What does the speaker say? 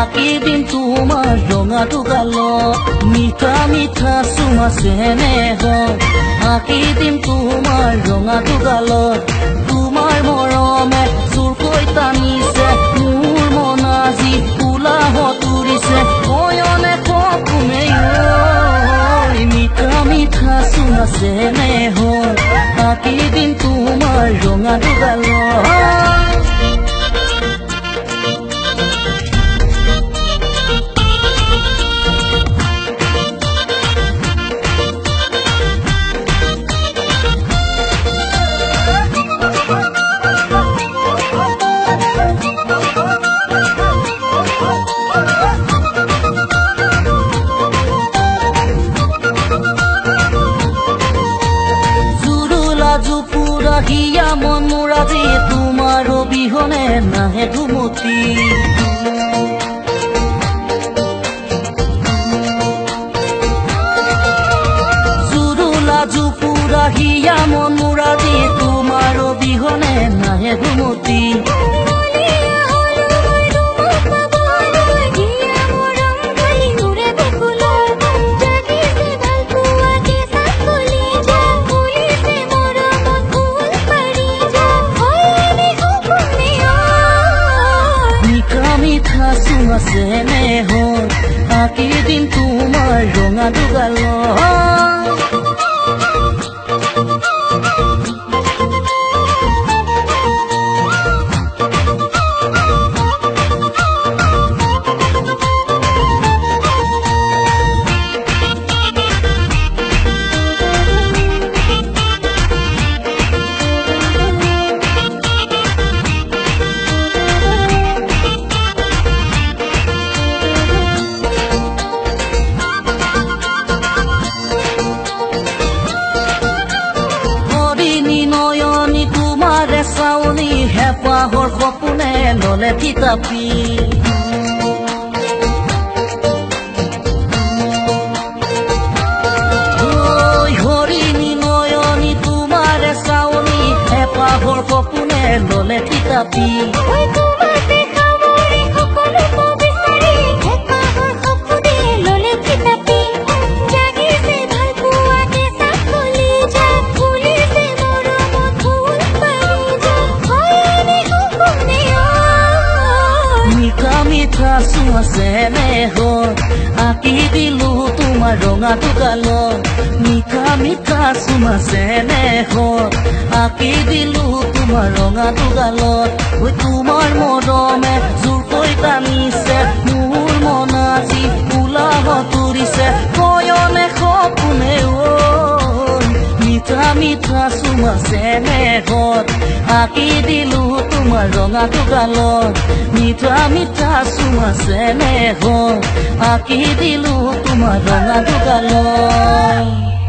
আকি দিম তোমাৰ ৰঙাটো গালত মিঠা মিঠা চুমা চেনেহ আকি দিম তোমাৰ ৰঙাটো গালত তোমাৰ মৰমে চুৰকৈ টানিছে মোৰ মন আজি ফুলা হতুৰিছে কয়নে সপোনে মিঠা মিঠা চুমা চেনেহ আকি দিম তোমাৰ ৰঙাটো গালত হিয়া মন মোৰ আজি তোমাৰ অবিহনে নাহে ঘুমতি জুৰুলা জুপুৰা হিয়া মন মোৰ আজি তোমাৰ অবিহনে নাহে ঘুমতি মিঠা চুমা চেনেহ আকি দিম তোমাৰ ৰঙাটো গালত চাউনি হেঁপাহৰ সপোনে ললে থিতাপি হৰিণী নয়নী তোমাৰ চাউনি হেঁপাহৰ সপোনে ললে থিতাপি মিঠা চুমা চেনেহ আকি দিলো তোমাৰ ৰঙাটো গালত মিঠা মিঠা চুমা চেনেহ আকি দিলো তোমাৰ ৰঙাটো গালত তোমাৰ মৰমে জোৰকৈ টানিছে মোৰ মন আজি ফুলা হতুৰিছে কয়নে সপোনে মিঠা মিঠা চুমা চেনেহত আকি দিলো তোমাৰ ৰঙাটো গালত মিঠা মিঠা চুমা চেনেহ আকি দিলো তোমাৰ ৰঙাটো গালত